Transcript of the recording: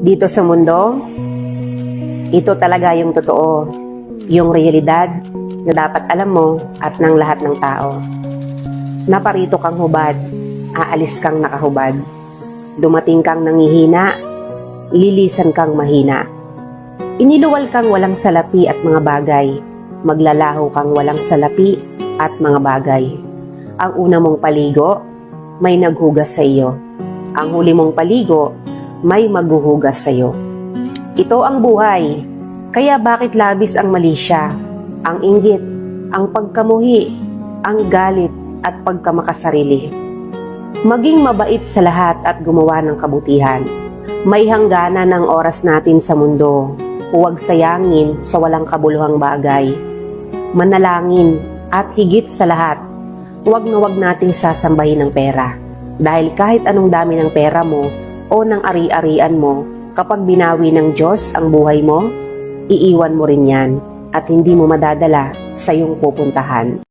Dito sa mundo, ito talaga yung totoo, yung realidad na dapat alam mo at ng lahat ng tao. Naparito kang hubad, aalis kang nakahubad. Dumating kang nangihina, lilisan kang mahina. Iniluwal kang walang salapi at mga bagay, maglalaho kang walang salapi at mga bagay. Ang una mong paligo, may naghugas sa iyo. Ang huli mong paligo, may maghuhugas sa iyo. Ito ang buhay, kaya bakit labis ang mali siya, ang inggit, ang pagkamuhi, ang galit at pagkamakasarili. Maging mabait sa lahat at gumawa ng kabutihan. May hangganan ng oras natin sa mundo. Huwag sayangin sa walang kabuluhang bagay. Manalangin at higit sa lahat, huwag na huwag nating sasambahin ng pera. Dahil kahit anong dami ng pera mo o ng ari-arian mo, kapag binawi ng Diyos ang buhay mo, iiwan mo rin yan at hindi mo madadala sa iyong pupuntahan.